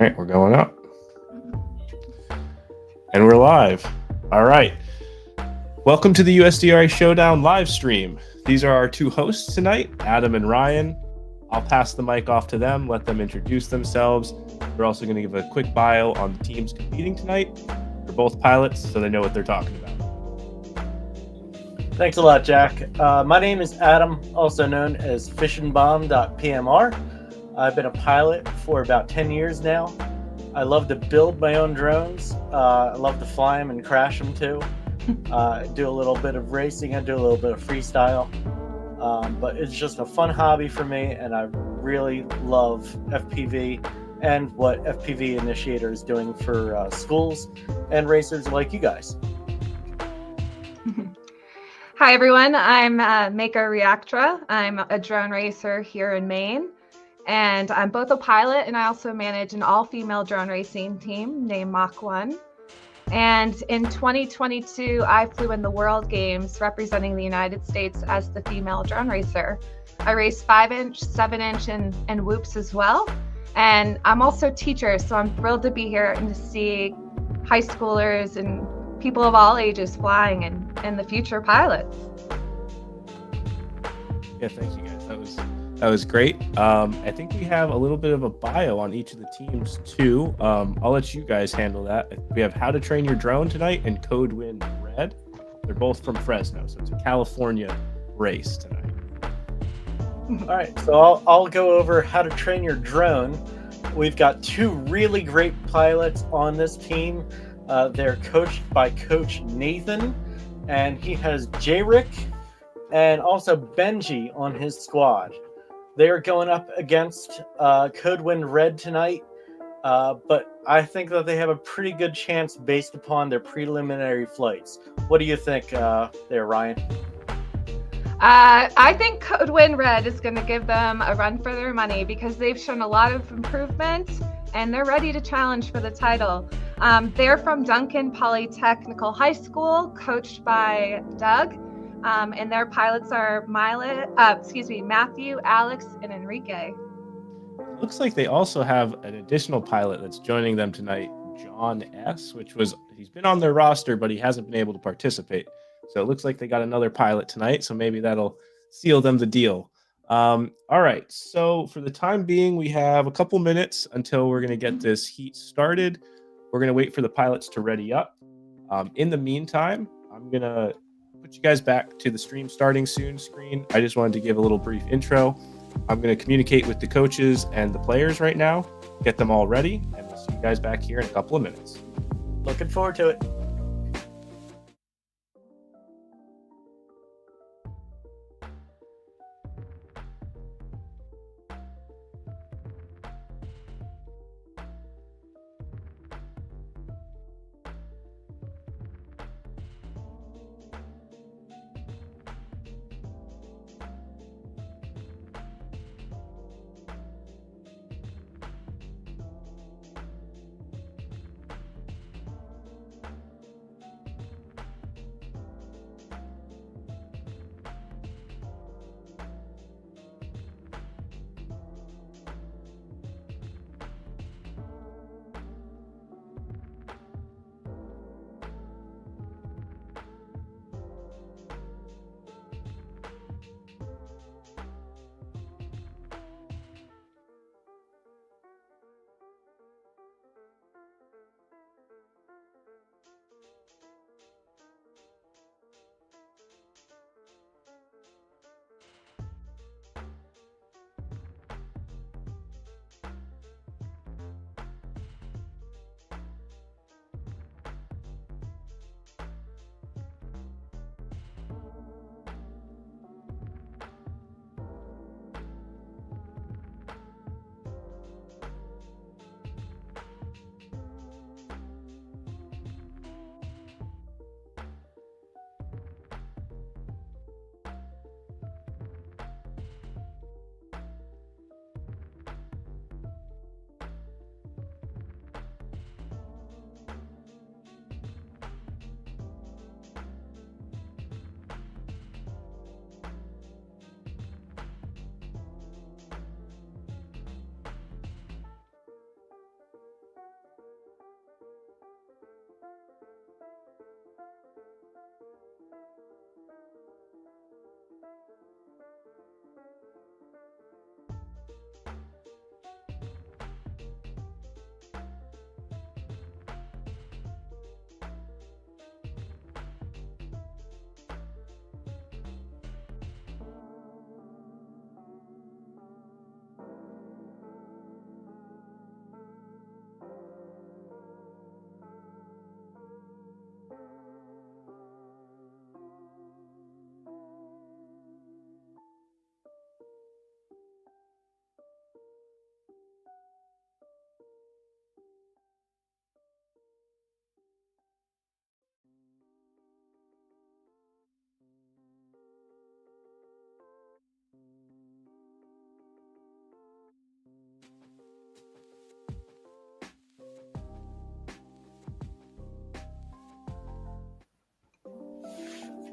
right, we're going up. And we're live. All right. Welcome to the USDRA Showdown live stream. These are our two hosts tonight, Adam and Ryan. I'll pass the mic off to them, let them introduce themselves. We're also going to give a quick bio on the teams competing tonight. They're both pilots, so they know what they're talking about. Thanks a lot, Jack. My name is Adam, also known as fishandbomb.pmr. I've been a pilot for about 10 years now. I love to build my own drones. I love to fly them and crash them too. I do a little bit of racing. I do a little bit of freestyle. But it's just a fun hobby for me, and I really love FPV and what FPV Initiator is doing for schools and racers like you guys. Hi, everyone. I'm Mako Reactra. I'm a drone racer here in Maine, and I'm both a pilot and I also manage an all-female drone racing team named Mach 1. And in 2022, I flew in the World Games representing the United States as the female drone racer. I raced 5-inch, 7-inch, and whoops as well. And I'm also a teacher, so I'm thrilled to be here and to see high schoolers and people of all ages flying and the future pilots. Yeah, thank you guys. That was great. I think we have a little bit of a bio on each of the teams too. I'll let you guys handle that. We have How to Train Your Drone tonight and Code Win Red. They're both from Fresno, so it's a California race tonight. All right, so I'll go over How to Train Your Drone. We've got two really great pilots on this team. They're coached by Coach Nathan, and he has J-Rick and also Benji on his squad. They are going up against Code Win Red tonight, but I think that they have a pretty good chance based upon their preliminary flights. What do you think there, Ryan? I think Code Win Red is going to give them a run for their money because they've shown a lot of improvement and they're ready to challenge for the title. They're from Duncan Polytechnical High School, coached by Doug, and their pilots are Matthew, Alex, and Enrique. Looks like they also have an additional pilot that's joining them tonight, John S., he's been on their roster, but he hasn't been able to participate. So it looks like they got another pilot tonight, so maybe that'll seal them the deal. All right, so for the time being, we have a couple minutes until we're going to get this heat started. We're going to wait for the pilots to ready up. In the meantime, I'm going to put you guys back to the stream starting soon screen. I just wanted to give a little brief intro. I'm going to communicate with the coaches and the players right now, get them all ready, and we'll see you guys back here in a couple of minutes. Looking forward to it.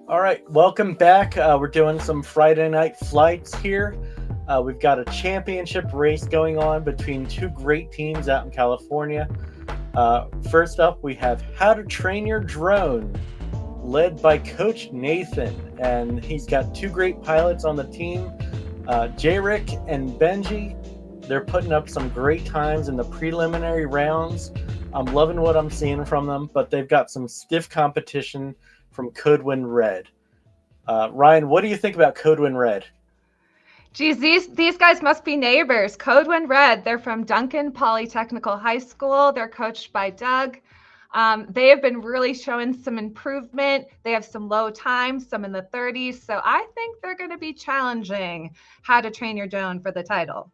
All right, welcome back. We're doing some Friday night flights here. We've got a championship race going on between two great teams out in California. First up, we have How to Train Your Drone, led by Coach Nathan, and he's got two great pilots on the team, J-Rick and Benji. They're putting up some great times in the preliminary rounds. I'm loving what I'm seeing from them, but they've got some stiff competition from Codewind Red. Ryan, what do you think about Codewind Red? Geez, these guys must be neighbors. Codewind Red, they're from Duncan Polytechnical High School. They're coached by Doug. They have been really showing some improvement. They have some low times, some in the 30s. So I think they're going to be challenging How to Train Your Drone for the title.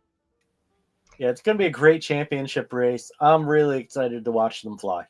Yeah, it's going to be a great championship race. I'm really excited to watch them fly.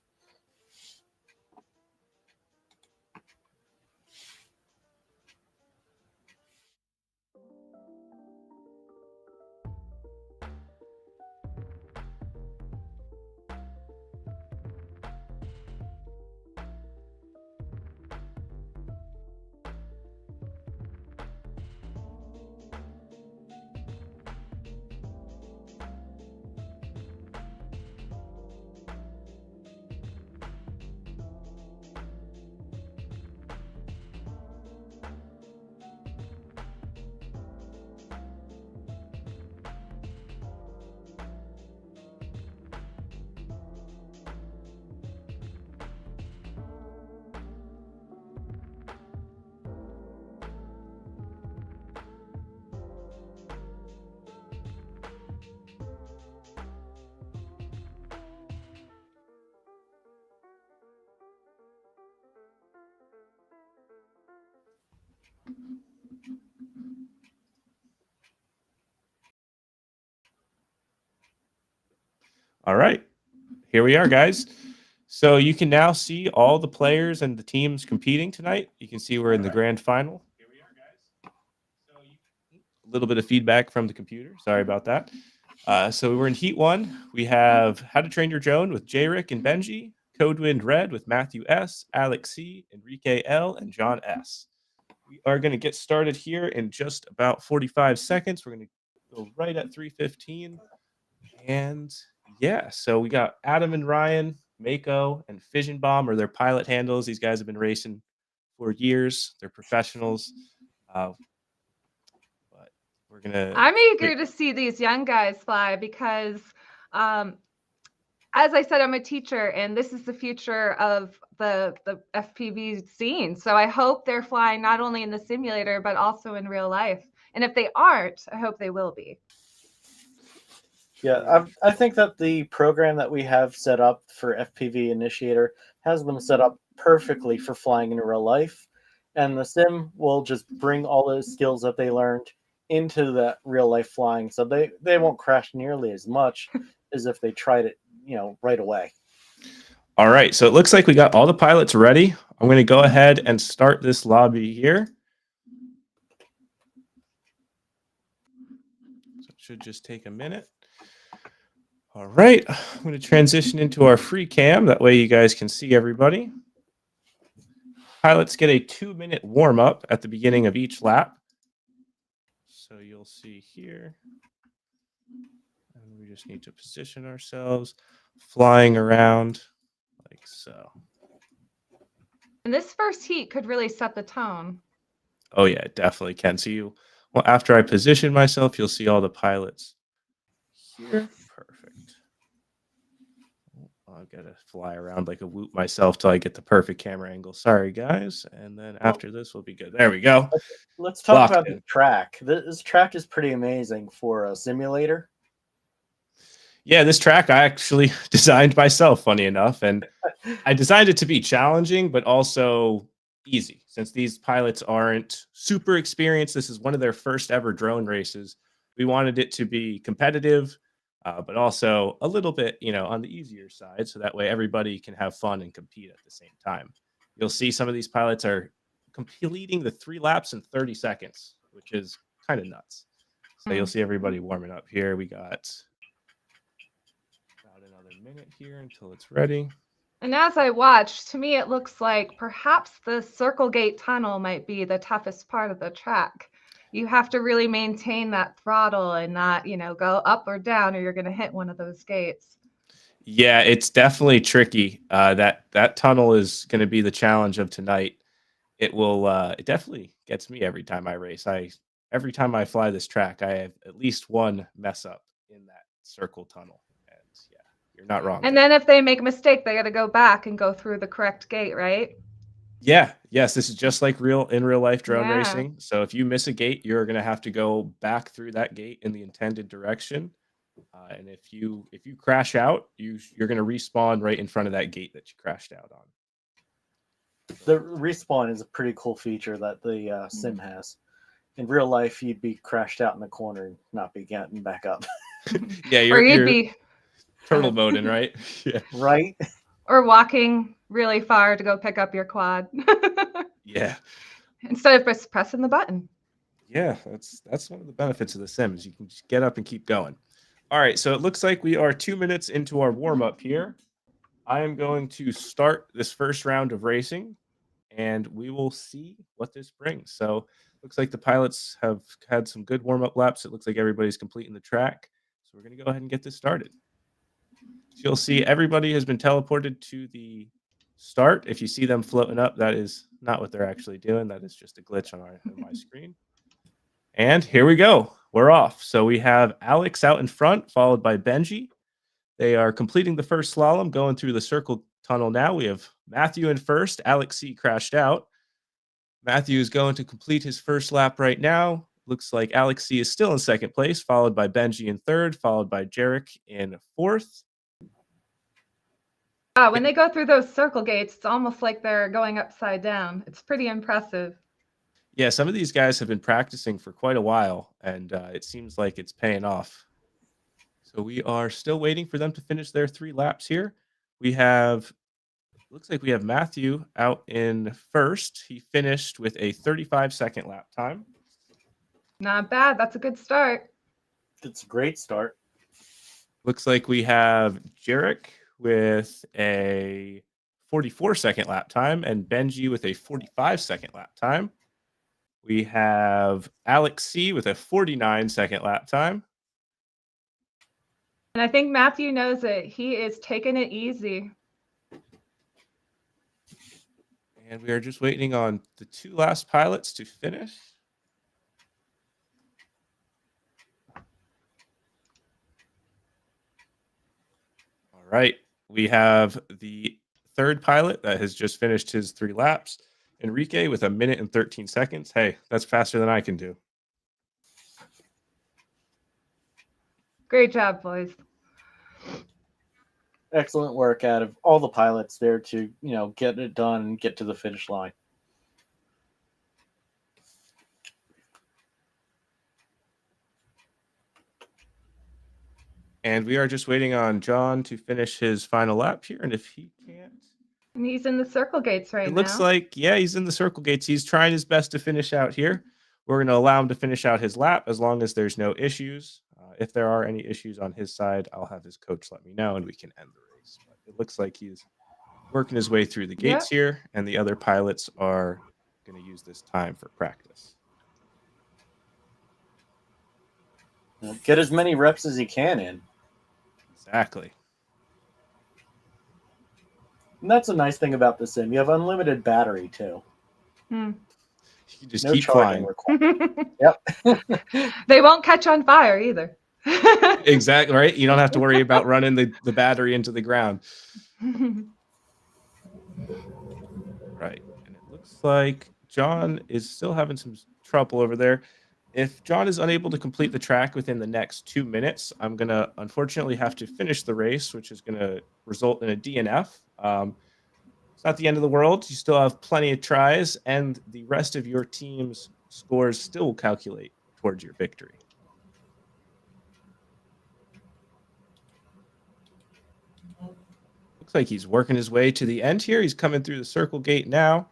All right, here we are, guys. So you can now see all the players and the teams competing tonight. You can see we're in the grand final. Here we are, guys. So a little bit of feedback from the computer. Sorry about that. So we're in Heat 1. We have How to Train Your Drone with J-Rick and Benji, Codewind Red with Matthew S., Alex C., Enrique L., and John S. We are going to get started here in just about 45 seconds. We're going to go right at 3:15. And yeah, so we got Adam and Ryan, Mako, and Fission Bomb are their pilot handles. These guys have been racing for years. They're professionals. But we're gonna. I'm eager to see these young guys fly because, as I said, I'm a teacher, and this is the future of the FPV scene. So I hope they're flying not only in the simulator but also in real life. And if they aren't, I hope they will be. Yeah, I think that the program that we have set up for FPV Initiator has them set up perfectly for flying in real life. And the sim will just bring all those skills that they learned into that real life flying. So they won't crash nearly as much as if they tried it, right away. All right, so it looks like we got all the pilots ready. I'm going to go ahead and start this lobby here. So it should just take a minute. All right, I'm going to transition into our free cam. That way you guys can see everybody. Pilots get a 2-minute warm up at the beginning of each lap. So you'll see here. And we just need to position ourselves, flying around like so. And this first heat could really set the tone. Oh yeah, it definitely can. So after I position myself, you'll see all the pilots here. Perfect. I've got to fly around like a whoop myself till I get the perfect camera angle. Sorry, guys. And then after this, we'll be good. There we go. Let's talk about the track. This track is pretty amazing for a simulator. Yeah, this track I actually designed myself, funny enough. And I designed it to be challenging, but also easy. Since these pilots aren't super experienced, this is one of their first ever drone races. We wanted it to be competitive, but also a little bit, on the easier side. So that way everybody can have fun and compete at the same time. You'll see some of these pilots are completing the 3 laps in 30 seconds, which is kind of nuts. So you'll see everybody warming up here. We got about another minute here until it's ready. And as I watched, to me, it looks like perhaps the Circle Gate tunnel might be the toughest part of the track. You have to really maintain that throttle and not, go up or down, or you're going to hit one of those gates. Yeah, it's definitely tricky. That tunnel is going to be the challenge of tonight. It definitely gets me every time I race. Every time I fly this track, I have at least one mess up in that circle tunnel. And yeah, you're not wrong And there. then if they make a mistake, they got to go back and go through the correct gate, right? Yeah, yes, this is just like real life drone Yeah. racing. So if you miss a gate, you're going to have to go back through that gate in the intended direction. And if you crash out, you're going to respawn right in front of that gate that you crashed out on. The respawn is a pretty cool feature that the sim has. In real life, you'd be crashed out in the corner and not be getting back up. Yeah, Or you'd you're be turtle moding, right? Yeah. Right? or walking really far to go pick up your quad Yeah. instead of just pressing the button. Yeah, that's one of the benefits of the sim is you can just get up and keep going. All right, so it looks like we are 2 minutes into our warm up here. I am going to start this first round of racing, and we will see what this brings. So, looks like the pilots have had some good warm up laps. It looks like everybody's completing the track. So, we're going to go ahead and get this started. So you'll see everybody has been teleported to the start. If you see them floating up, that is not what they're actually doing. That is just a glitch on my screen. And here we go. We're off. So we have Alex out in front, followed by Benji. They are completing the first slalom, going through the circle tunnel now. We have Matthew in first. Alex C crashed out. Matthew is going to complete his first lap right now. Looks like Alex C is still in second place, followed by Benji in third, followed by Jarek in fourth. When they go through those circle gates, it's almost like they're going upside down. It's pretty impressive. Yeah, some of these guys have been practicing for quite a while, and it seems like it's paying off. So we are still waiting for them to finish their 3 laps here. Looks like we have Matthew out in first. He finished with a 35-second lap time. Not bad. That's a good start. It's a great start. Looks like we have Jarek with a 44-second lap time and Benji with a 45-second lap time. We have Alex C with a 49-second lap time. And I think Matthew knows it. He is taking it easy. And we are just waiting on the 2 last pilots to finish. All right. We have the third pilot that has just finished his 3 laps. Enrique with 1 minute and 13 seconds. Hey, that's faster than I can do. Great job, boys. Excellent work out of all the pilots there to, get it done and get to the finish line. And we are just waiting on John to finish his final lap here. And if he can't, And he's in the circle gates right now. it looks like, yeah, he's in the circle gates. He's trying his best to finish out here. We're going to allow him to finish out his lap as long as there's no issues. If there are any issues on his side, I'll have his coach let me know and we can end the race. But it looks like he's working his way through the gates here, and the other pilots are going to use this time for practice. Get as many reps as you can in. Exactly. And that's a nice thing about the sim. You have unlimited battery, too. You can just No keep charging flying. required. Yep. They won't catch on fire either. Exactly, right? You don't have to worry about running the battery into the ground. Right. And it looks like John is still having some trouble over there. If John is unable to complete the track within the next 2 minutes, I'm going to unfortunately have to finish the race, which is going to result in a DNF. It's not the end of the world. You still have plenty of tries, and the rest of your team's scores still will calculate towards your victory. Looks like he's working his way to the end here. He's coming through the circle gate now.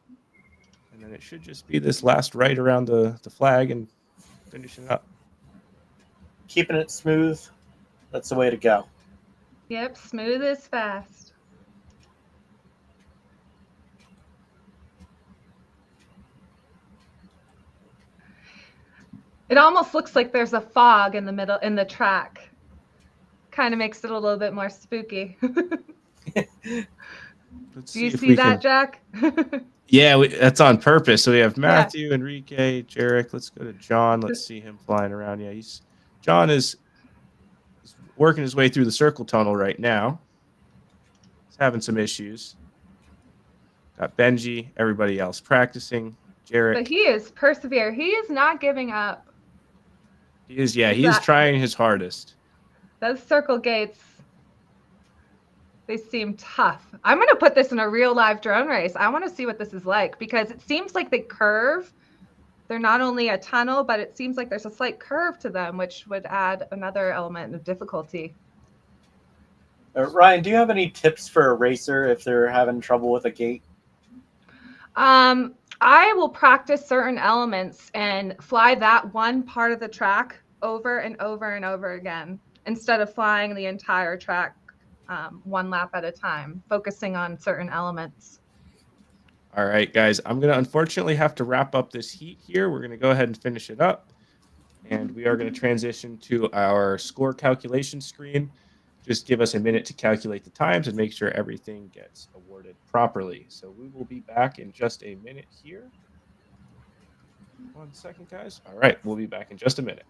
And then it should just be this last right around the flag and finishing up. Keeping it smooth. That's the way to go. Yep, smooth is fast. It almost looks like there's a fog in the middle in the track. Kind of makes it a little bit more spooky. Let's Do see you if see we that, can. Jack? Yeah, that's on purpose. So we have Yeah. Matthew, Enrique, Jarek. Let's go to John. Let's see him flying around. Yeah, John is working his way through the circle tunnel right now. He's having some issues. Got Benji, everybody else practicing. Jarek. But he is persevere. He is not giving up. He is trying his hardest. Those circle gates, they seem tough. I'm going to put this in a real live drone race. I want to see what this is like because it seems like they curve. They're not only a tunnel, but it seems like there's a slight curve to them, which would add another element of difficulty. Ryan, do you have any tips for a racer if they're having trouble with a gate? I will practice certain elements and fly that one part of the track over and over and over again instead of flying the entire track one lap at a time, focusing on certain elements. All right, guys, I'm going to unfortunately have to wrap up this heat here. We're going to go ahead and finish it up. And we are going to transition to our score calculation screen. Just give us a minute to calculate the times and make sure everything gets awarded properly. So we will be back in just a minute here. 1 second, guys. All right, we'll be back in just a minute.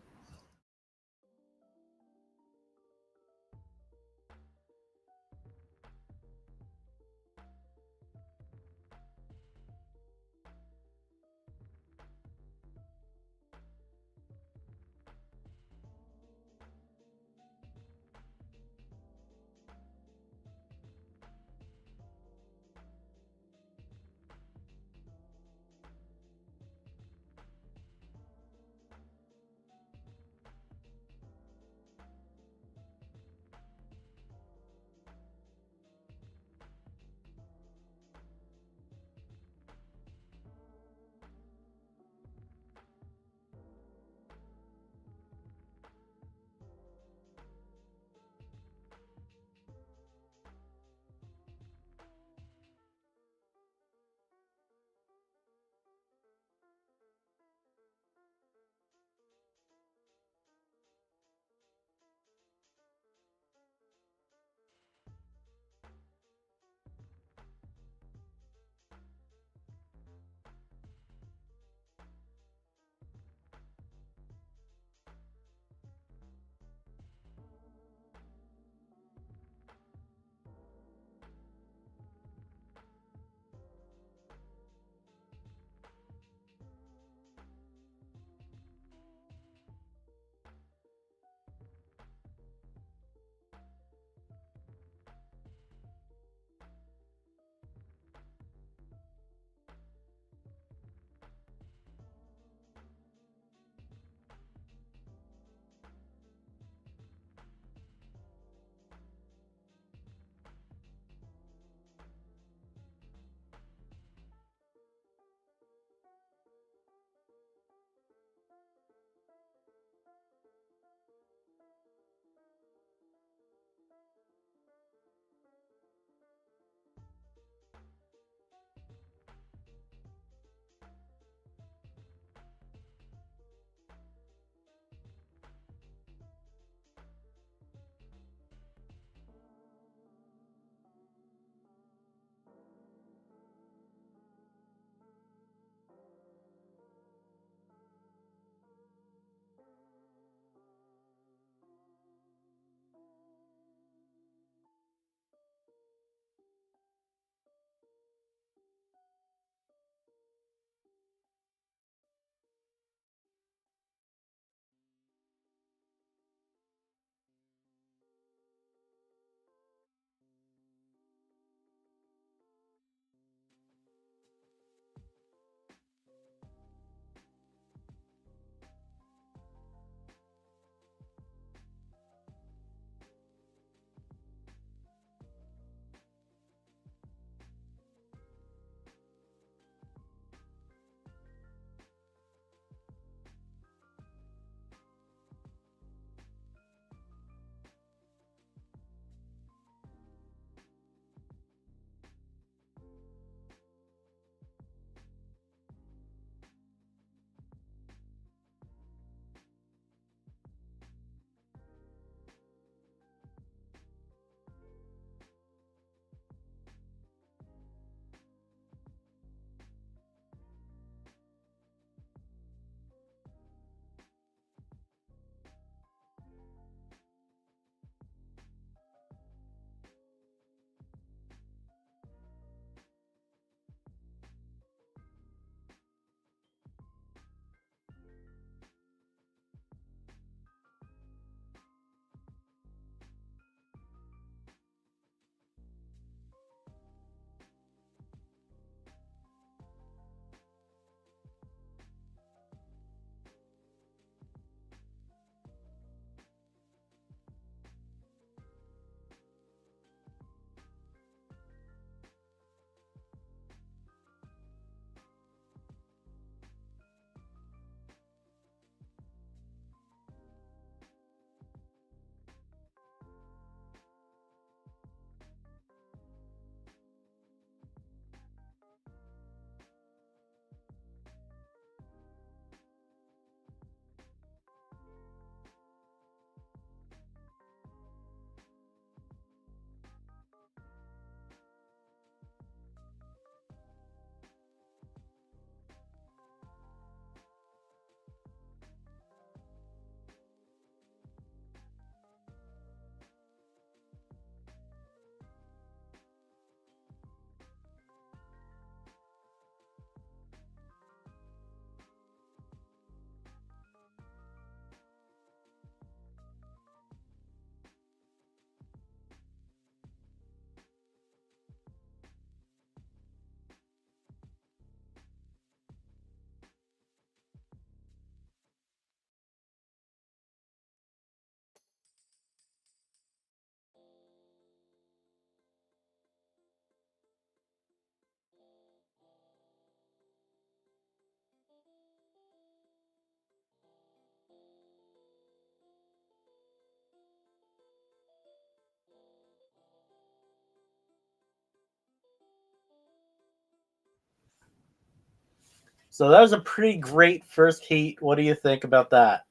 So that was a pretty great first heat. What do you think about that?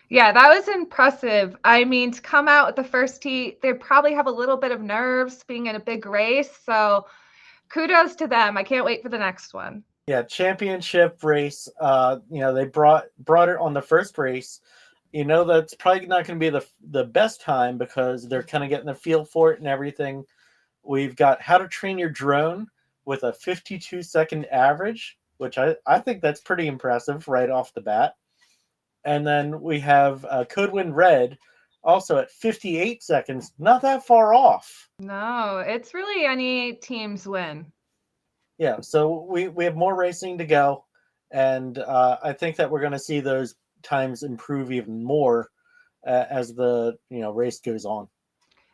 Yeah, that was impressive. I mean, to come out with the first heat, they probably have a little bit of nerves being in a big race. So kudos to them. I can't wait for the next one. Yeah, championship race. They brought it on the first race. That's probably not going to be the best time because they're kind of getting the feel for it and everything. We've got How to Train Your Drone with a 52-second average, which I think that's pretty impressive right off the bat. And then we have Code Win Red also at 58 seconds, not that far off. No, it's really any team's win. Yeah, so we have more racing to go, and I think that we're going to see those times improve even more as the race goes on.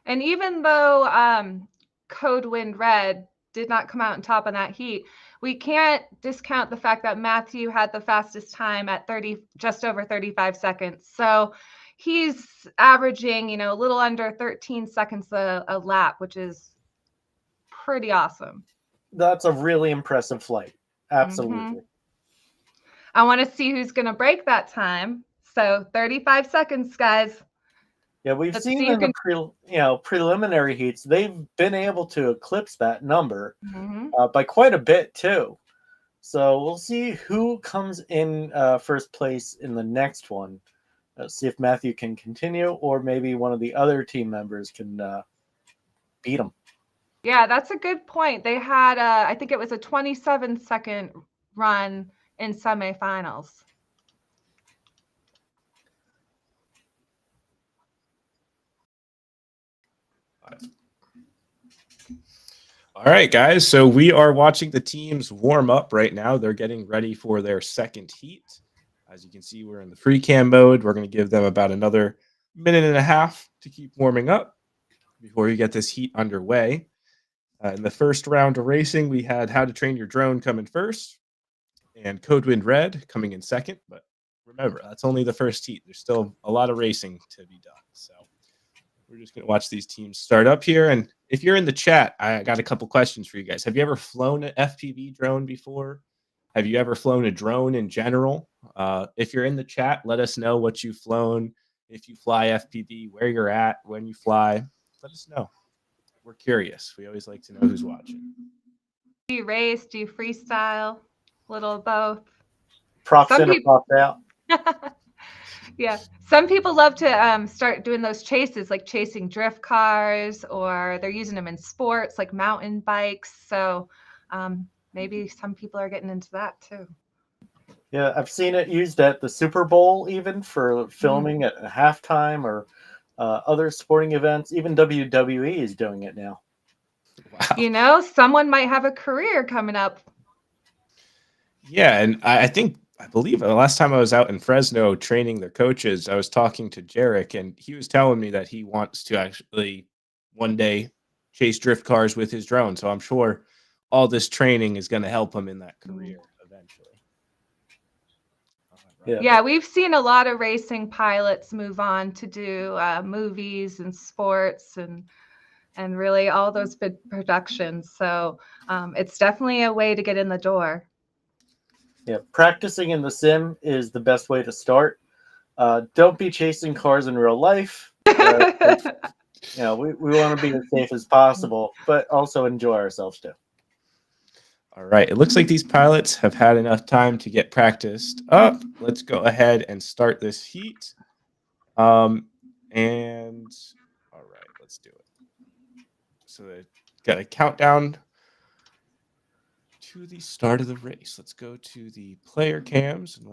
And even though Code Wind Red did not come out on top in that heat, we can't discount the fact that Matthew had the fastest time at just over 35 seconds. So he's averaging, a little under 13 seconds a lap, which is pretty awesome. That's a really impressive flight. Absolutely. Mm-hmm. I want to see who's going to break that time. So 35 seconds, guys. Yeah, we've seen in the preliminary heats, they've been able to eclipse that number by quite a bit too. So we'll see who comes in first place in the next one. See if Matthew can continue, or maybe one of the other team members can beat him. Yeah, that's a good point. They had, I think it was a 27-second run in semifinals. All right, guys. So we are watching the teams warm up right now. They're getting ready for their second heat. As you can see, we're in the free cam mode. We're going to give them about another minute and a half to keep warming up before you get this heat underway. In the first round of racing, we had How to Train Your Drone coming first and Code Wind Red coming in second. But remember, that's only the first heat. There's still a lot of racing to be done. So we're just going to watch these teams start up here. And if you're in the chat, I got a couple questions for you guys. Have you ever flown an FPV drone before? Have you ever flown a drone in general? If you're in the chat, let us know what you've flown. If you fly FPV, where you're at, when you fly, let us know. We're curious. We always like to know who's watching. Do you race? Do you freestyle? A little of both. Props in or props out. Yeah. Some people love to start doing those chases, like chasing drift cars, or they're using them in sports like mountain bikes. So maybe some people are getting into that too. Yeah, I've seen it used at the Super Bowl, even for filming at halftime or other sporting events. Even WWE is doing it now. Wow. Someone might have a career coming up. Yeah, and I believe the last time I was out in Fresno training their coaches, I was talking to Jarek, and he was telling me that he wants to actually one day chase drift cars with his drone. So I'm sure all this training is going to help him in that career eventually. Yeah, we've seen a lot of racing pilots move on to do movies and sports and really all those big productions. So it's definitely a way to get in the door. Yeah, practicing in the sim is the best way to start. Don't be chasing cars in real life. We want to be as safe as possible, but also enjoy ourselves too. All right. It looks like these pilots have had enough time to get practiced up. Let's go ahead and start this heat. And all right, let's do it. So they got a countdown to the start of the race. Let's go to the player cams and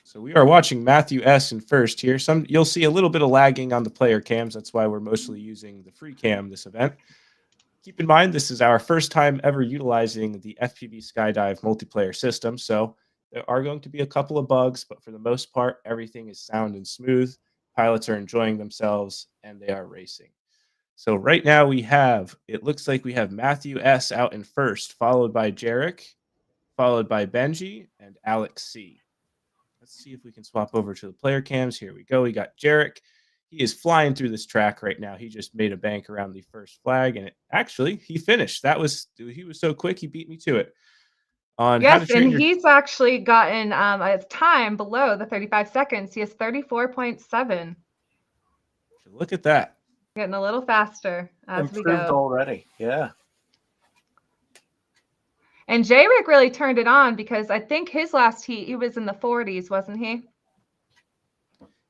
So we are watching Matthew S. in first here. You'll see a little bit of lagging on the player cams. That's why we're mostly using the free cam this event. Keep in mind, this is our first time ever utilizing the FPV SkyDive multiplayer system, so there are going to be a couple of bugs, but for the most part, everything is sound and smooth. Pilots are enjoying themselves, and they are racing. So right now it looks like we have Matthew S. out in first, followed by Jarek, followed by Benji, and Alex C. Let's see if we can swap over to the player cams. Here we go. We got Jarek. He is flying through this track right now. He just made a bank around the first flag, and he finished. He was so quick. He beat me to it on how to Yes, and train your. he's actually gotten a time below the 35 seconds. He has 34.7. Look at that. Getting a little faster as we Improved go. already. Yeah. And J-Rick really turned it on because I think his last heat, he was in the 40s, wasn't he?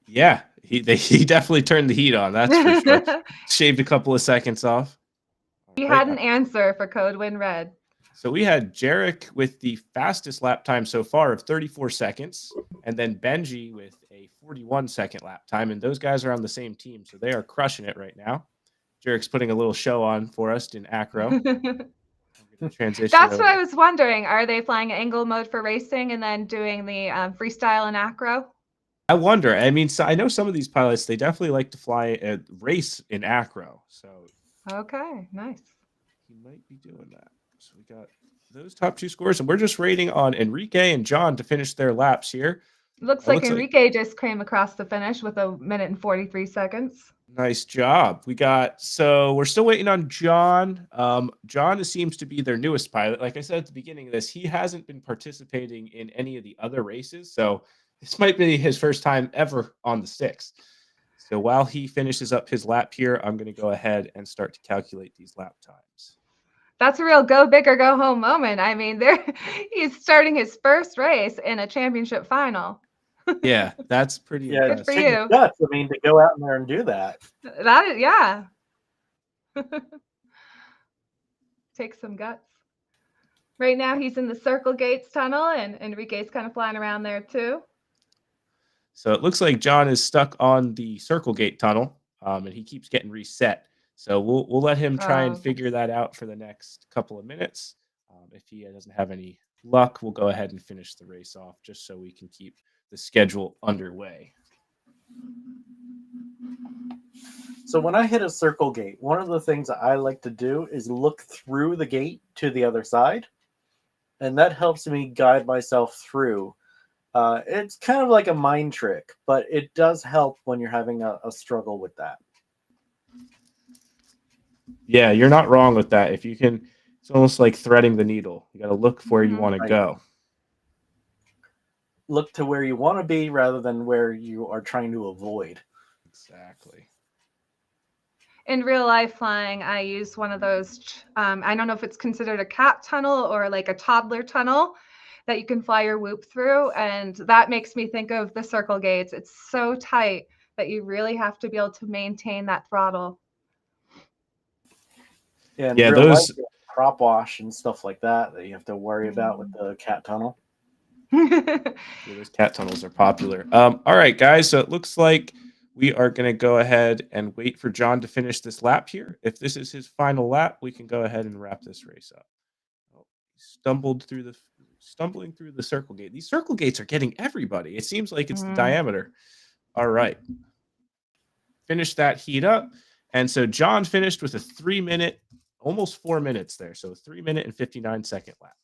Yeah, he definitely turned the heat on. That's for sure. Shaved a couple of seconds off. He All right. had an answer for Code Win Red. So we had Jarek with the fastest lap time so far of 34 seconds, and then Benji with a 41-second lap time. And those guys are on the same team, so they are crushing it right now. Jarek's putting a little show on for us in acro. Transition. That's what I was wondering. Are they flying angle mode for racing and then doing the freestyle and acro? I wonder. I mean, so I know some of these pilots, they definitely like to fly a race in acro. So Okay, nice. he might be doing that. So we got those top two scores, and we're just waiting on Enrique and John to finish their laps here. Looks like Enrique just came across the finish with 1 minute and 43 seconds. Nice job. We're still waiting on John. John seems to be their newest pilot. Like I said at the beginning of this, he hasn't been participating in any of the other races. So this might be his first time ever on the six. So while he finishes up his lap here, I'm going to go ahead and start to calculate these lap times. That's a real go big or go home moment. I mean, he's starting his first race in a championship final. Yeah, that's pretty impressive. Good for you. Guts, I mean, to go out there and do that. Yeah. Takes some guts. Right now, he's in the Circle Gates tunnel, and Enrique's kind of flying around there too. So it looks like John is stuck on the Circle Gate tunnel, and he keeps getting reset. So we'll let him try and figure that out for the next couple of minutes. If he doesn't have any luck, we'll go ahead and finish the race off just so we can keep the schedule underway. So when I hit a circle gate, one of the things I like to do is look through the gate to the other side, and that helps me guide myself through. It's kind of like a mind trick, but it does help when you're having a struggle with that. Yeah, you're not wrong with that. If you can, it's almost like threading the needle. You got to look where you want to go. Look to where you want to be rather than where you are trying to avoid. Exactly. In real life flying, I use one of those, I don't know if it's considered a cat tunnel or like a toddler tunnel that you can fly your whoop through. And that makes me think of the circle gates. It's so tight that you really have to be able to maintain that throttle. Yeah, those prop wash and stuff like that you have to worry about with the cat tunnel. Yeah, those cat tunnels are popular. All right, guys. So it looks like we are going to go ahead and wait for John to finish this lap here. If this is his final lap, we can go ahead and wrap this race up. Oh, stumbling through the circle gate. These circle gates are getting everybody. It seems like it's the diameter. All right. Finish that heat up. And so John finished with a 3 minute, almost 4 minutes there. So 3 minute and 59-second lap.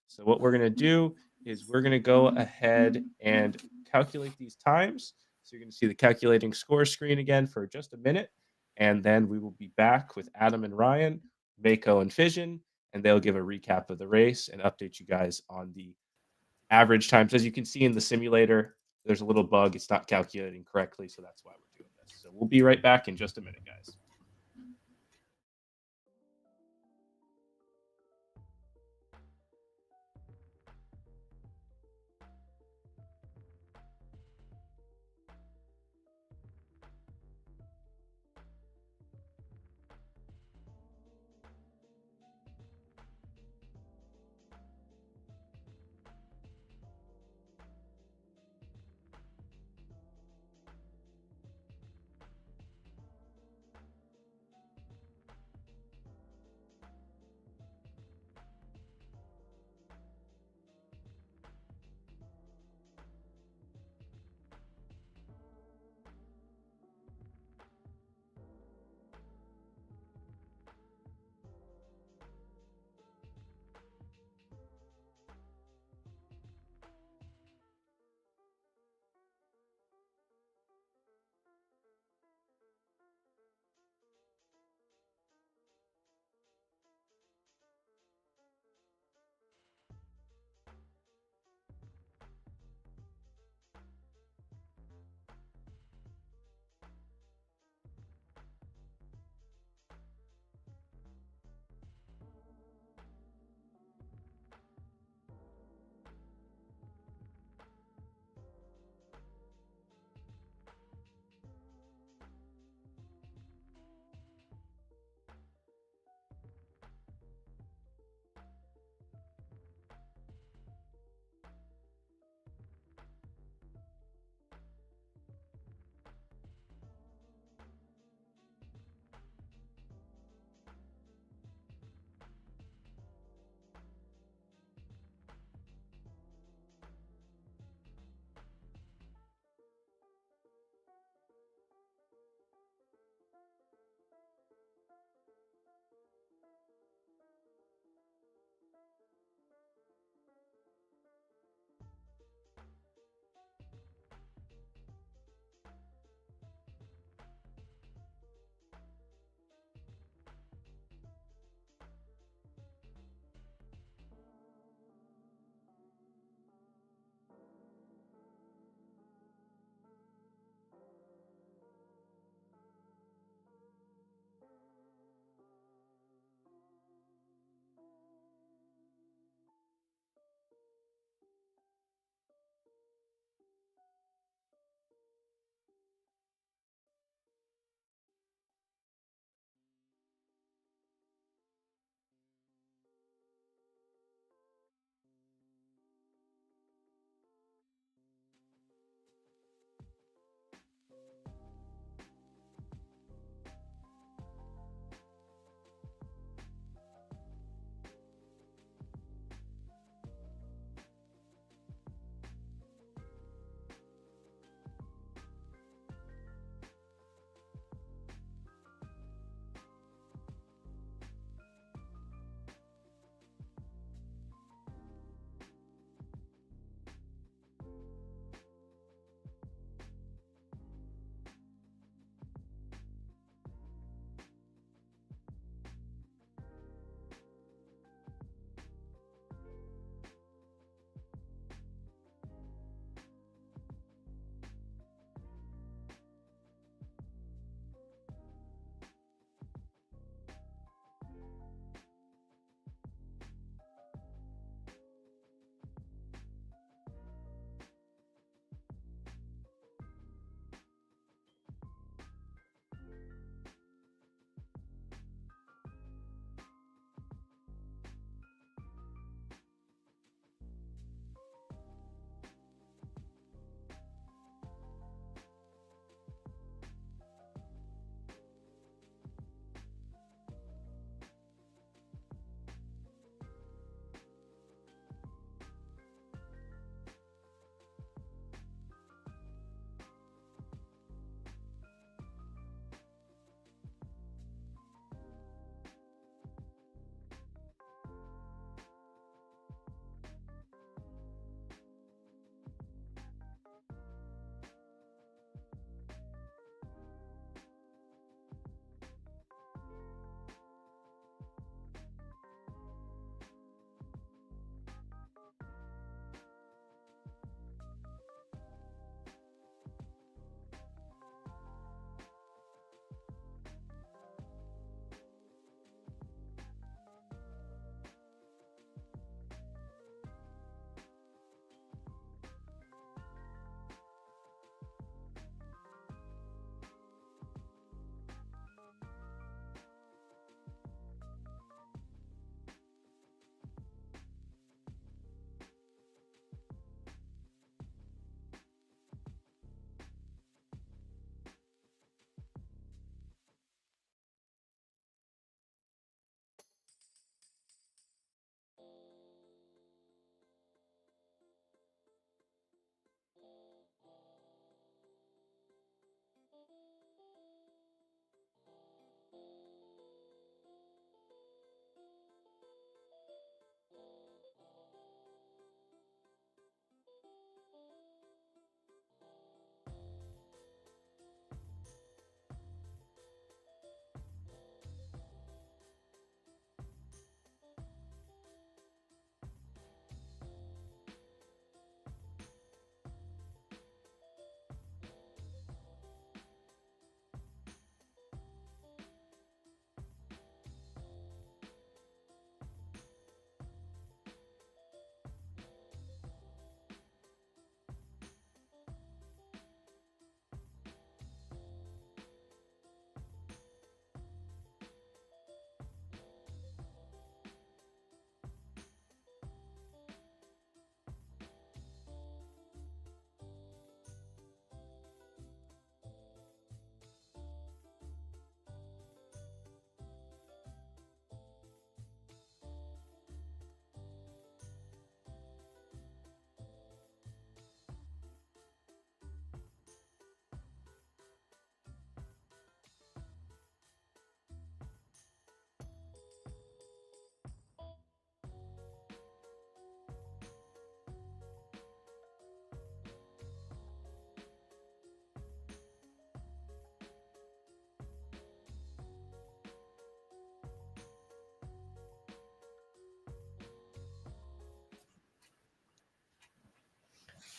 So what we're going to do is we're going to go ahead and calculate these times. So you're going to see the calculating score screen again for just a minute. And then we will be back with Adam and Ryan, Mako and Fission, and they'll give a recap of the race and update you guys on the average times. As you can see in the simulator, there's a little bug. It's not calculating correctly, so that's why we're doing this. So we'll be right back in just a minute, guys.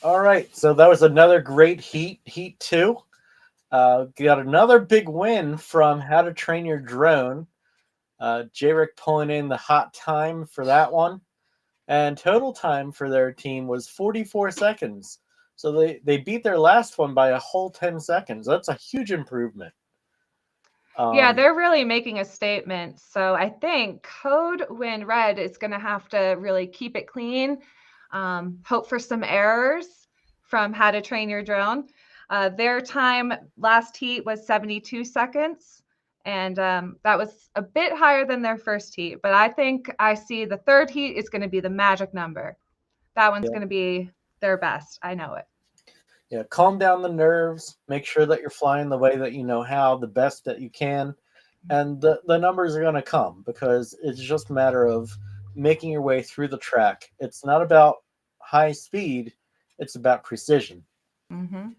All right, so that was another great heat 2. Got another big win from How to Train Your Drone. J-Rick pulling in the hot time for that one. And total time for their team was 44 seconds. So they beat their last one by a whole 10 seconds. That's a huge improvement. Yeah, they're really making a statement. So I think Code Win Red is going to have to really keep it clean. Hope for some errors from How to Train Your Drone. Their time last heat was 72 seconds. And that was a bit higher than their first heat. But I think I see the third heat is going to be the magic number. That one's going to be their best. I know it. Yeah, calm down the nerves. Make sure that you're flying the way that you know how, the best that you can. And the numbers are going to come because it's just a matter of making your way through the track. It's not about high speed. It's about precision. Mm-hmm.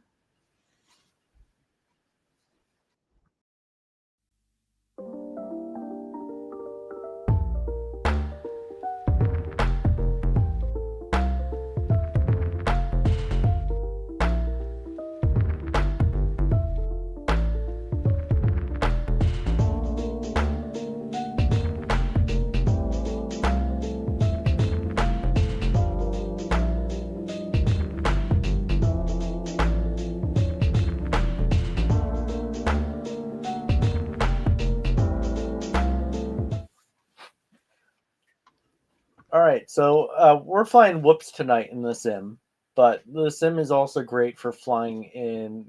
All right, so we're flying whoops tonight in the sim, but the sim is also great for flying in,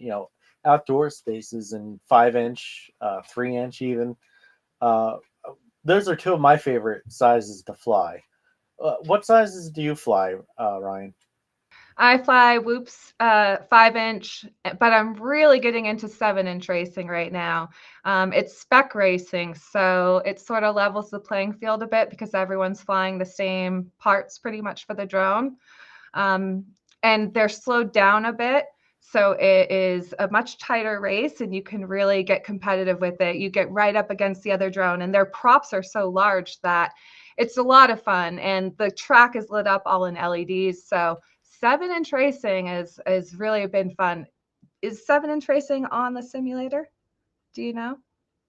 outdoor spaces in 5-inch, 3-inch even. Those are two of my favorite sizes to fly. What sizes do you fly, Ryan? I fly whoops 5-inch, but I'm really getting into 7-inch racing right now. It's spec racing, so it sort of levels the playing field a bit because everyone's flying the same parts pretty much for the drone. And they're slowed down a bit. So it is a much tighter race and you can really get competitive with it. You get right up against the other drone and their props are so large that it's a lot of fun. And the track is lit up all in LEDs. So 7-inch racing is really been fun. Is 7-inch racing on the simulator? Do you know?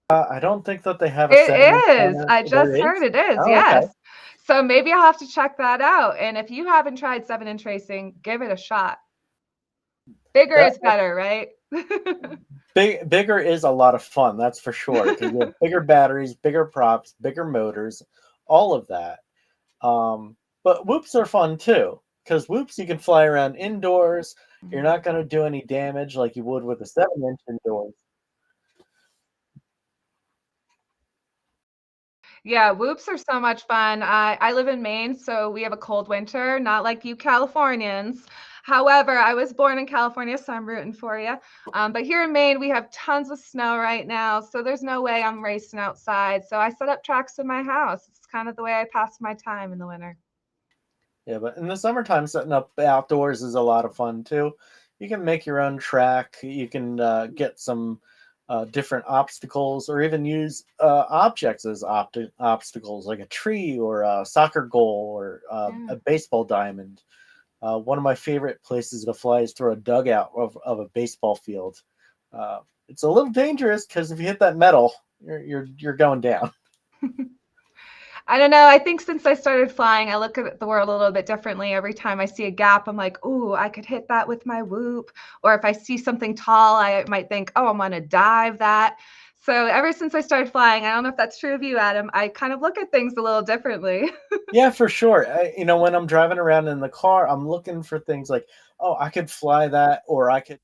I don't think that they have a It 7-inch. is. I just heard it is. Oh, Yes. okay. So maybe I'll have to check that out. And if you haven't tried 7-inch racing, give it a shot. Bigger is better, right? Bigger is a lot of fun, that's for sure. Because you have bigger batteries, bigger props, bigger motors, all of that. But whoops are fun too, because whoops you can fly around indoors. You're not going to do any damage like you would with a 7-inch indoors. Yeah, whoops are so much fun. I live in Maine, so we have a cold winter, not like you Californians. However, I was born in California, so I'm rooting for you. But here in Maine, we have tons of snow right now, so there's no way I'm racing outside. So I set up tracks in my house. It's kind of the way I pass my time in the winter. Yeah, but in the summertime, setting up outdoors is a lot of fun too. You can make your own track. You can get some different obstacles, or even use objects as obstacles, like a tree or a soccer goal or a baseball diamond. One of my favorite places to fly is through a dugout of a baseball field. It's a little dangerous because if you hit that metal, you're going down. I don't know. I think since I started flying, I look at the world a little bit differently. Every time I see a gap, I'm like, ooh, I could hit that with my whoop. Or if I see something tall, I might think, oh, I'm going to dive that. So ever since I started flying, I don't know if that's true of you, Adam, I kind of look at things a little differently. Yeah, for sure. When I'm driving around in the car, I'm looking for things like, oh, I could fly that, or I could.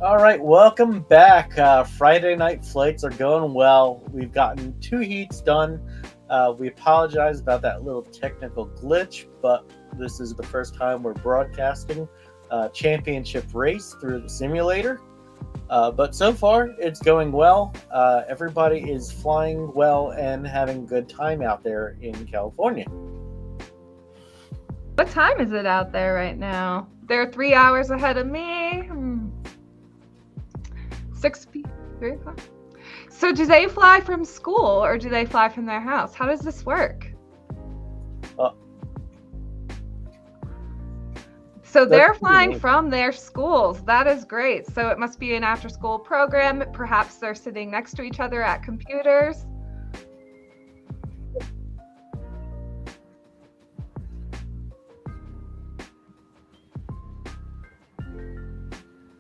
All right, welcome back. Friday night flights are going well. We've gotten 2 heats done. We apologize about that little technical glitch, but this is the first time we're broadcasting a championship race through the simulator. But so far, it's going well. Everybody is flying well and having a good time out there in California. What time is it out there right now? They're 3 hours ahead of me. 6 p.m. 3 o'clock. So do they fly from school or do they fly from their house? How does this work? So they're flying from their schools. That is great. So it must be an after-school program. Perhaps they're sitting next to each other at computers.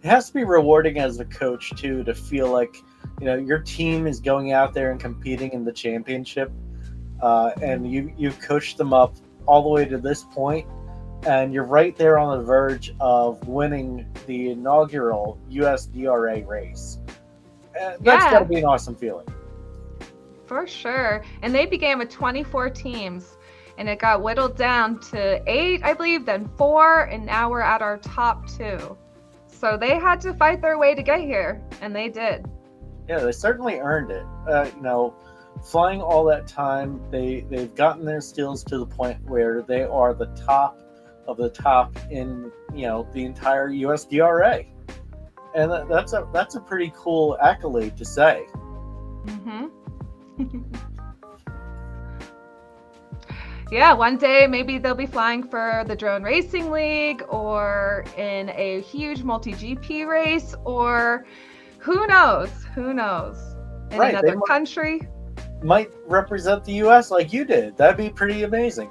It has to be rewarding as a coach too, to feel like, you know, your team is going out there and competing in the championship, and you've coached them up all the way to this point, and you're right there on the verge of winning the inaugural USDRA race. That's got to be an awesome feeling. For sure. And they began with 24 teams, and it got whittled down to 8, I believe, then 4, and now we're at our top 2. So they had to fight their way to get here, and they did. Yeah, they certainly earned it. You know, flying all that time, they've gotten their skills to the point where they are the top of the top in, you know, the entire USDRA, and that's a pretty cool accolade to say. Mm-hmm. Yeah, one day maybe they'll be flying for the Drone Racing League or in a huge multi-GP race, or who knows? Who knows? In another country. Might represent the US like you did. That'd be pretty amazing.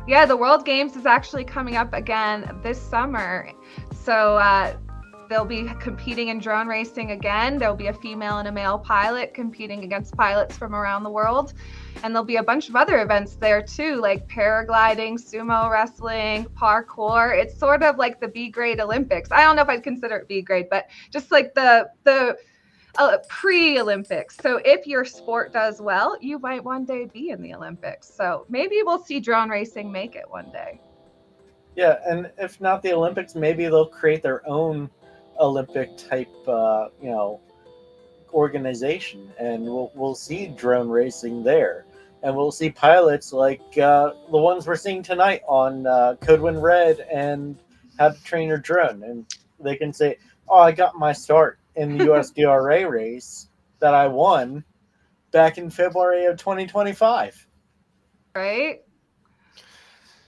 Yeah, the World Games is actually coming up again this summer. So they'll be competing in drone racing again. There'll be a female and a male pilot competing against pilots from around the world. And there'll be a bunch of other events there too, like paragliding, sumo wrestling, parkour. It's sort of like the B-grade Olympics. I don't know if I'd consider it B-grade, but just like the pre-Olympics. So if your sport does well, you might one day be in the Olympics. So maybe we'll see drone racing make it one day. Yeah, and if not the Olympics, maybe they'll create their own Olympic type, you know, organization, and we'll see drone racing there, and we'll see pilots like the ones we're seeing tonight on Codewin Red and How to Train Your Drone, and they can say, "Oh, I got my start in the USDRA race that I won back in February of 2025." Right.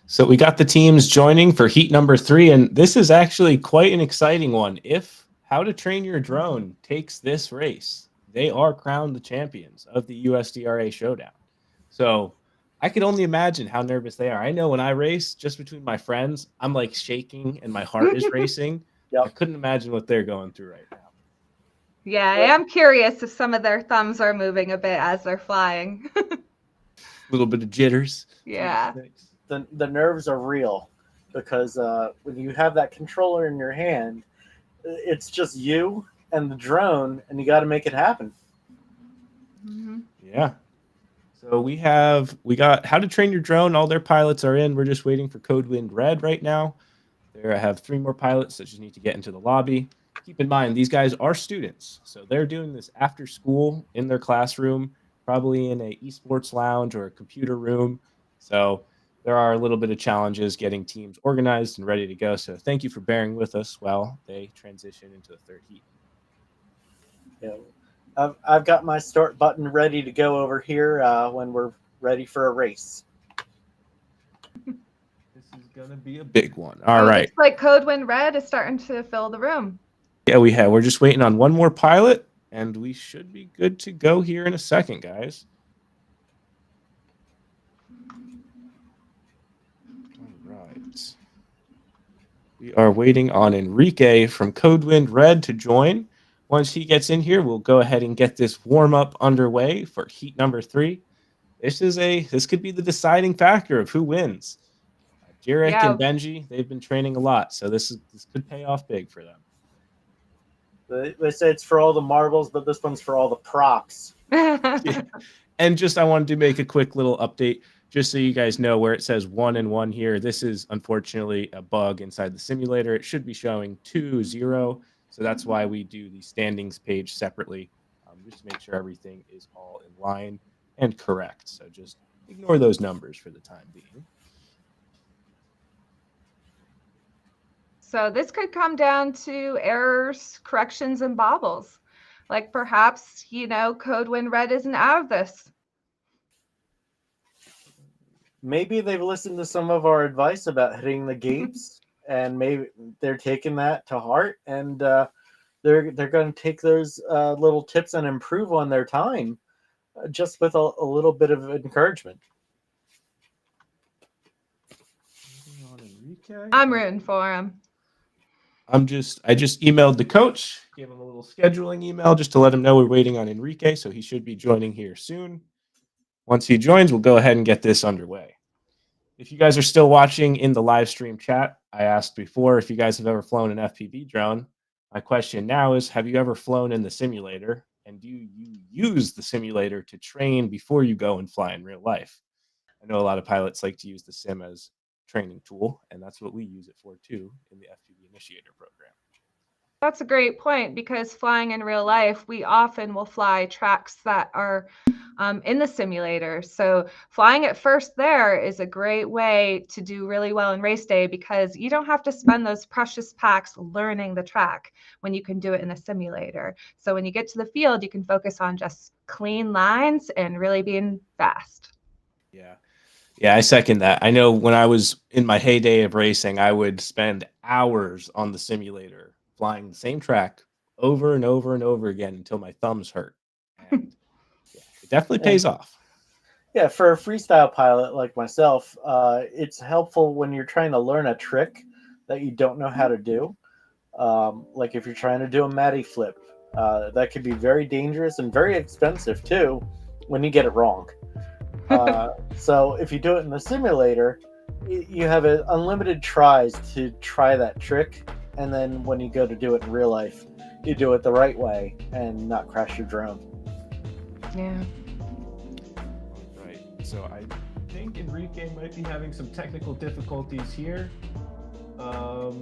So we got the teams joining for heat number 3, and this is actually quite an exciting one. If How to Train Your Drone takes this race, they are crowned the champions of the USDRA Showdown. So I could only imagine how nervous they are. I know when I race, just between my friends, I'm like shaking and my heart is racing. Yep. I couldn't imagine what they're going through right now. Yeah, I am curious if some of their thumbs are moving a bit as they're flying. A little bit of jitters. Yeah. The nerves are real, because when you have that controller in your hand, it's just you and the drone, and you got to make it happen. Mm-hmm. Yeah. So we got How to Train Your Drone. All their pilots are in. We're just waiting for Codewin Red right now. I have 3 more pilots that just need to get into the lobby. Keep in mind, these guys are students, so they're doing this after school in their classroom, probably in a esports lounge or a computer room. So there are a little bit of challenges getting teams organized and ready to go. So thank you for bearing with us while they transition into the 3rd heat. Yeah, I've got my start button ready to go over here when we're ready for a race. This is going to be a big one. All right. Looks like Codewin Red is starting to fill the room. Yeah, we're just waiting on one more pilot, and we should be good to go here in a second, guys. We are waiting on Enrique from Codewin Red to join. Once he gets in here, we'll go ahead and get this warm-up underway for heat number 3. This could be the deciding factor of who wins. Jarek and Benji, they've been training a lot, so this could pay off big for them. They say it's for all the marbles, but this one's for all the props. Yeah. And just I wanted to make a quick little update just so you guys know where it says 1 and 1 here. This is unfortunately a bug inside the simulator. It should be showing 2-0. So that's why we do the standings page separately, just to make sure everything is all in line and correct. So just ignore those numbers for the time being. So this could come down to errors, corrections, and bobbles. Like perhaps, Code Win Red isn't out of this. Maybe they've listened to some of our advice about hitting the gates, and maybe they're taking that to heart, and they're going to take those little tips and improve on their time, just with a little bit of encouragement. I'm rooting for him. I just emailed the coach, gave him a little scheduling email just to let him know we're waiting on Enrique, so he should be joining here soon. Once he joins, we'll go ahead and get this underway. If you guys are still watching in the live stream chat, I asked before if you guys have ever flown an FPV drone. My question now is, have you ever flown in the simulator? And do you use the simulator to train before you go and fly in real life? I know a lot of pilots like to use the sim as training tool, and that's what we use it for too in the FPV Initiator program. That's a great point, because flying in real life, we often will fly tracks that are in the simulator. So flying it first there is a great way to do really well in race day, because you don't have to spend those precious packs learning the track when you can do it in a simulator. So when you get to the field, you can focus on just clean lines and really being fast. Yeah, I second that. I know when I was in my heyday of racing, I would spend hours on the simulator flying the same track over and over and over again until my thumbs hurt. And yeah, it definitely pays off. Yeah, for a freestyle pilot like myself, it's helpful when you're trying to learn a trick that you don't know how to do. Like if you're trying to do a Matty flip, that could be very dangerous and very expensive too when you get it wrong. So if you do it in the simulator, you have unlimited tries to try that trick, and then when you go to do it in real life, you do it the right way and not crash your drone. Yeah. Right. So I think Enrique might be having some technical difficulties here. Our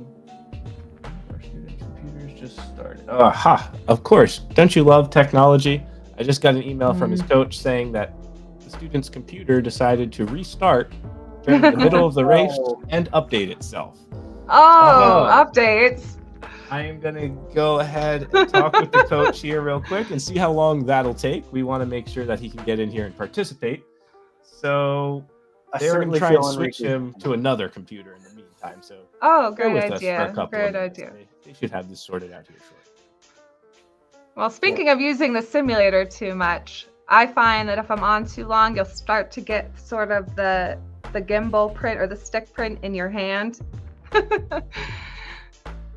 student computers just started. Aha! Of course. Don't you love technology? I just got an email from his coach saying that the student's computer decided to restart during the middle of the race and update itself. Updates. I am going to go ahead and talk with the coach here real quick and see how long that'll take. We want to make sure that he can get in here and participate. So they're going to try and switch him to another computer in the meantime. So great idea. Great idea. They should have this sorted out here shortly. Well, speaking of using the simulator too much, I find that if I'm on too long, you'll start to get sort of the gimbal print or the stick print in your hand.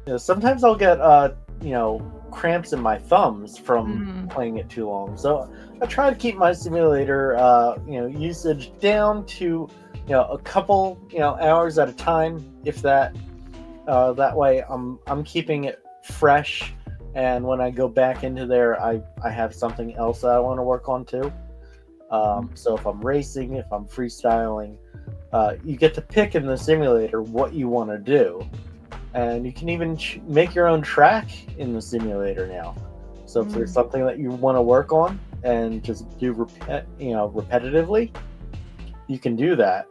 Yeah, sometimes I'll get cramps in my thumbs from playing it too long. So I try to keep my simulator usage down to a couple hours at a time, if that. That way I'm keeping it fresh, and when I go back into there, I have something else that I want to work on too. So if I'm racing, if I'm freestyling, you get to pick in the simulator what you want to do. And you can even make your own track in the simulator now. So if there's something that you want to work on and just do repetitively, you can do that.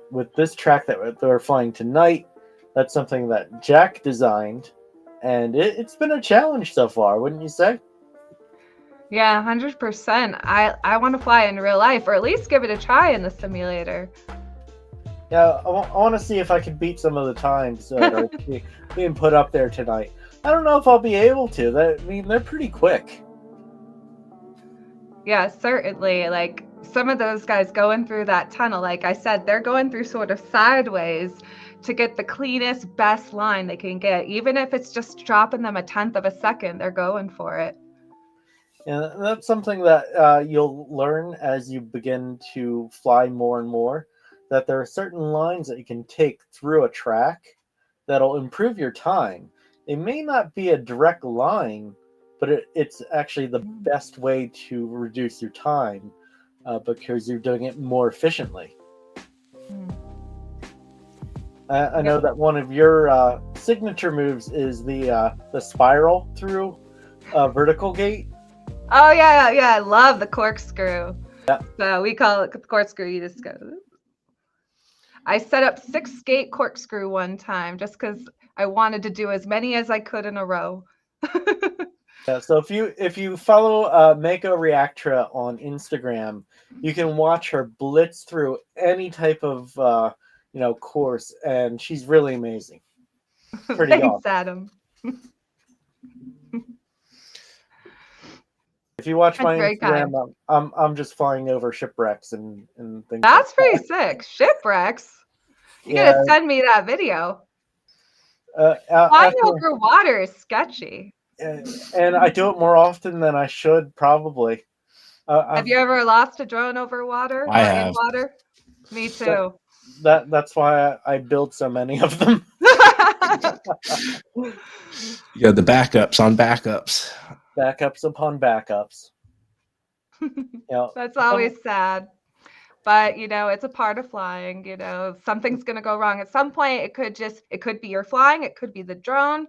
With this track that they're flying tonight, that's something that Jack designed, and it's been a challenge so far, wouldn't you say? Yeah, 100%. I want to fly in real life, or at least give it a try in the simulator. Yeah, I want to see if I can beat some of the times that are being put up there tonight. I don't know if I'll be able to. They're pretty quick. Yeah, certainly. Like some of those guys going through that tunnel, like I said, they're going through sort of sideways to get the cleanest, best line they can get. Even if it's just dropping them 1/10 of a second, they're going for it. And that's something that you'll learn as you begin to fly more and more, that there are certain lines that you can take through a track that'll improve your time. It may not be a direct line, but it's actually the best way to reduce your time because you're doing it more efficiently. I know that one of your signature moves is the spiral through vertical gate. Oh yeah, I love the corkscrew. Yeah. So we call it the corkscrew. You just go. I set up 6 gate corkscrew one time just because I wanted to do as many as I could in a row. Yeah, so if you follow Mako Reactra on Instagram, you can watch her blitz through any type of course, and she's really amazing. Pretty Thanks, awesome. Adam. If you watch That's my very Instagram, I'm just flying over shipwrecks and things. That's like pretty that. sick. Shipwrecks. You Yeah. gotta send me that video. Flying over water is sketchy. And I do it more often than I should, probably. Have you ever lost a drone over water? I or have. In water? Me too. That's why I build so many of them. You got the backups on backups. Backups upon backups. That's always sad. But it's a part of flying. Something's going to go wrong at some point. It could be your flying, it could be the drone.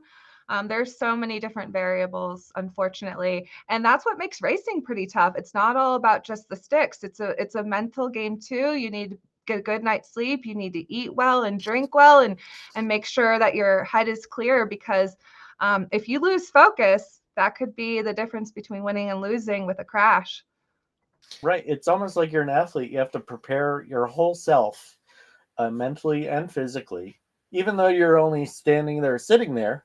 There's so many different variables, unfortunately, and that's what makes racing pretty tough. It's not all about just the sticks. It's a mental game too. You need to get a good night's sleep. You need to eat well and drink well, and make sure that your head is clear, because if you lose focus, that could be the difference between winning and losing with a crash. Right. It's almost like you're an athlete. You have to prepare your whole self, mentally and physically, even though you're only standing there, sitting there.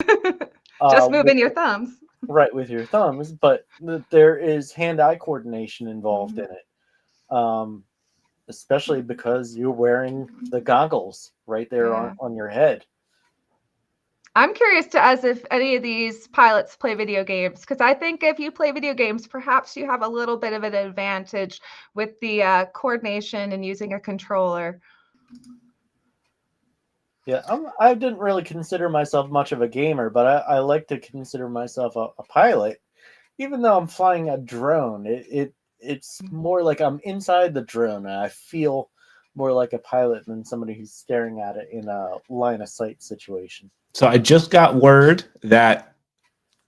Just moving your thumbs. Right, with your thumbs. But there is hand-eye coordination involved in it, especially because you're wearing the goggles right there on your head. I'm curious as if any of these pilots play video games, because I think if you play video games, perhaps you have a little bit of an advantage with the coordination and using a controller. Yeah, I didn't really consider myself much of a gamer, but I like to consider myself a pilot. Even though I'm flying a drone, it's more like I'm inside the drone, and I feel more like a pilot than somebody who's staring at it in a line of sight situation. So I just got word that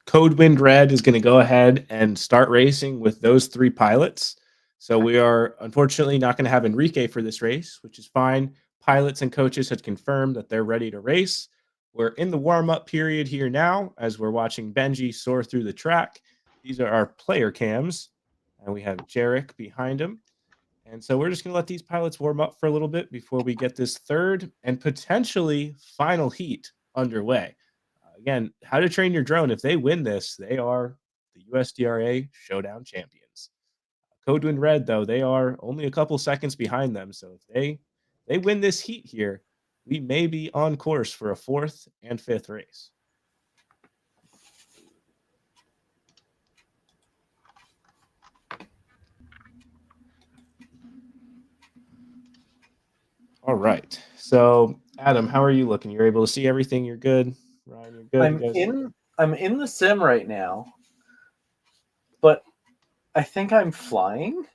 Code Wind Red is going to go ahead and start racing with those 3 pilots. So we are unfortunately not going to have Enrique for this race, which is fine. Pilots and coaches had confirmed that they're ready to race. We're in the warm-up period here now as we're watching Benji soar through the track. These are our player cams, and we have Jarek behind him. And so we're just going to let these pilots warm up for a little bit before we get this third and potentially final heat underway. Again, How to Train Your Drone, if they win this, they are the USDRA Showdown champions. Code Wind Red, though, they are only a couple seconds behind them. So if they win this heat here, we may be on course for a 4th and 5th race. All right. So, Adam, how are you looking? You're able to see everything? You're good? Ryan, you're good? I'm in the sim right now, but I think I'm flying.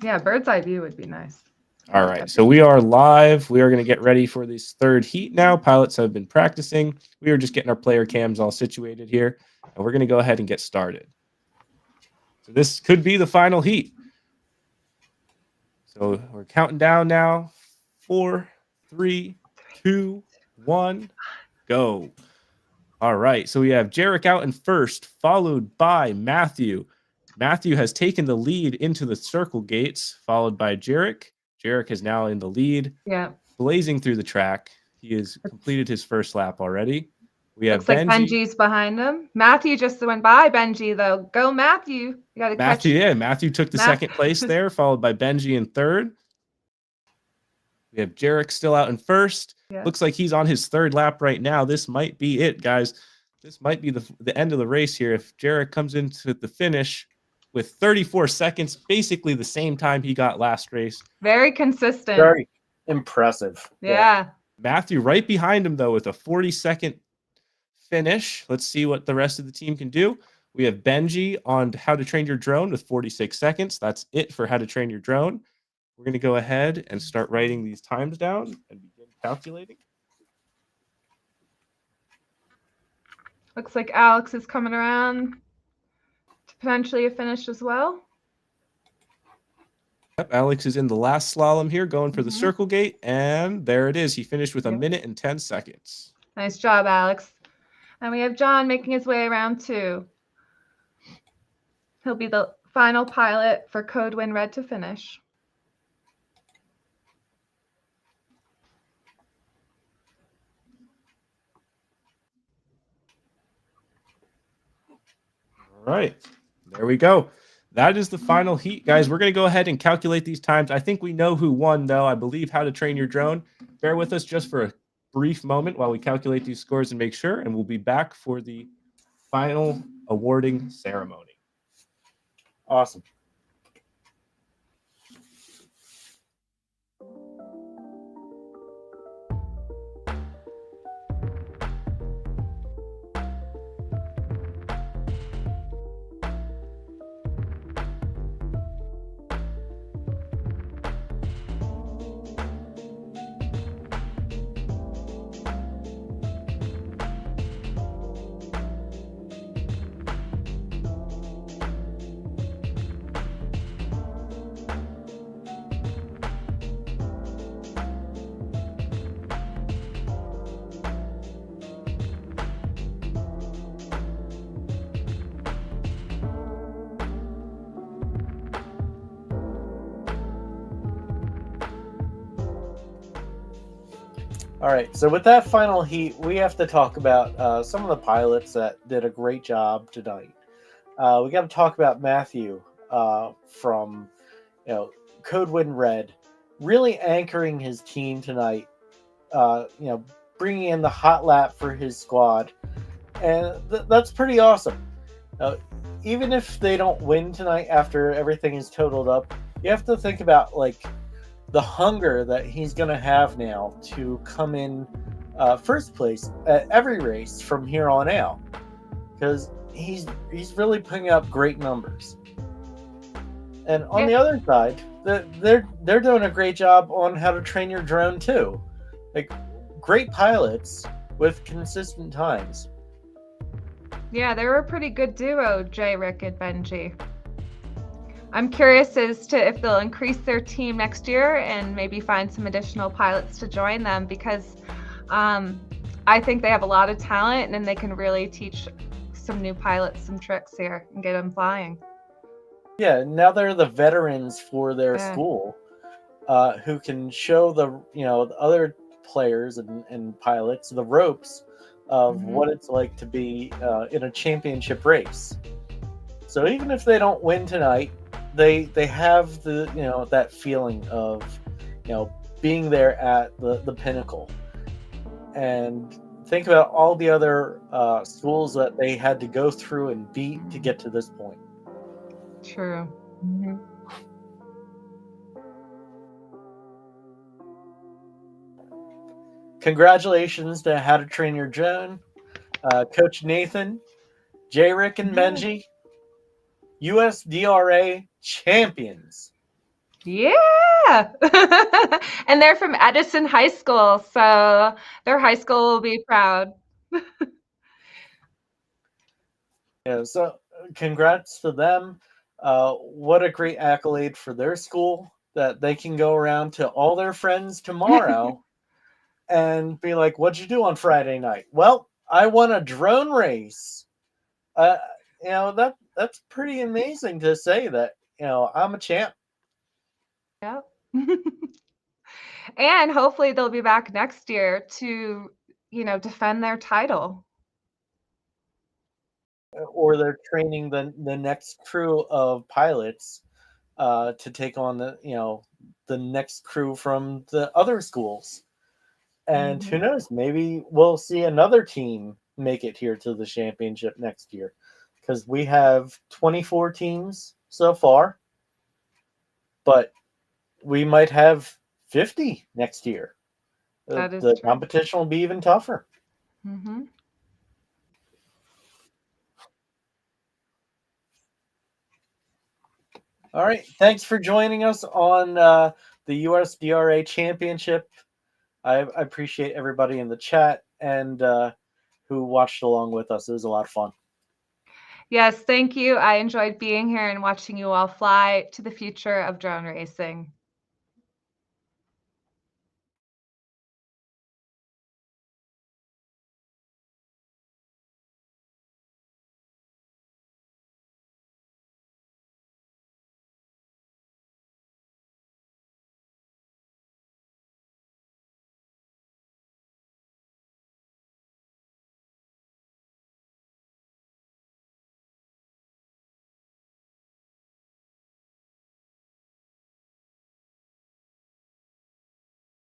Yeah, bird's eye view would be nice. All right, so we are live. We are going to get ready for this third heat now. Pilots have been practicing. We are just getting our player cams all situated here, and we're going to go ahead and get started. So this could be the final heat. So we're counting down now. 4, 3, 2, 1, go. All right, so we have Jarek out in first, followed by Matthew. Matthew has taken the lead into the circle gates, followed by Jarek. Jarek is now in the lead, blazing through the track. He has completed his first lap already. We have Looks like Benji's behind him. Matthew just went by Benji, though. Go, Matthew. You got to catch. Yeah, Matthew took the second place there, followed by Benji in third. We have Jarek still out in first. Looks like he's on his third lap right now. This might be it, guys. This might be the end of the race here. If Jarek comes into the finish with 34 seconds, basically the same time he got last race. Very consistent. Very impressive. Yeah. Matthew right behind him, though, with a 40-second finish. Let's see what the rest of the team can do. We have Benji on How to Train Your Drone with 46 seconds. That's it for How to Train Your Drone. We're going to go ahead and start writing these times down and begin calculating. Looks like Alex is coming around to potentially a finish as well. Yep, Alex is in the last slalom here, going for the circle gate, and there it is. He finished with 1 minute and 10 seconds. Nice job, Alex. And we have John making his way around too. He'll be the final pilot for Code Win Red to finish. All right, there we go. That is the final heat, guys. We're going to go ahead and calculate these times. I think we know who won, though. I believe How to Train Your Drone. Bear with us just for a brief moment while we calculate these scores and make sure, and we'll be back for the final awarding ceremony. Awesome. All right, so with that final heat, we have to talk about some of the pilots that did a great job tonight. We got to talk about Matthew from Code Win Red, really anchoring his team tonight. Bringing in the hot lap for his squad, and that's pretty awesome. Even if they don't win tonight after everything is totaled up, you have to think about the hunger that he's going to have now to come in first place at every race from here on out, because he's really putting up great numbers. And on the other side, they're doing a great job on How to Train Your Drone too. Great pilots with consistent times. Yeah, they were a pretty good duo, Jay, Rick, and Benji. I'm curious as to if they'll increase their team next year and maybe find some additional pilots to join them, because I think they have a lot of talent and they can really teach some new pilots some tricks here and get them flying. Yeah, now they're the veterans for their school, who can show the other players and pilots the ropes of what it's like to be in a championship race. So even if they don't win tonight, they have the that feeling of being there at the pinnacle. And think about all the other schools that they had to go through and beat to get to this point. True. Congratulations to How to Train Your Drone, Coach Nathan, J. Rick, and Benji, USDRA champions. Yeah. And they're from Edison High School, so their high school will be proud. Yeah, so congrats to them. What a great accolade for their school that they can go around to all their friends tomorrow and be like, "What'd you do on Friday night?" Well, I won a drone race. Uh, that's pretty amazing to say that. I'm a champ. Yep. And hopefully they'll be back next year to, defend their title. Or they're training the next crew of pilots to take on the next crew from the other schools. And who Mhm. knows, maybe we'll see another team make it here to the championship next year, because we have 24 teams so far, but we might have 50 next year. That is The true. competition will be even tougher. Mhm. All right, thanks for joining us on the USDRA Championship. I appreciate everybody in the chat and who watched along with us. It was a lot of fun. Yes, thank you. I enjoyed being here and watching you all fly to the future of drone racing.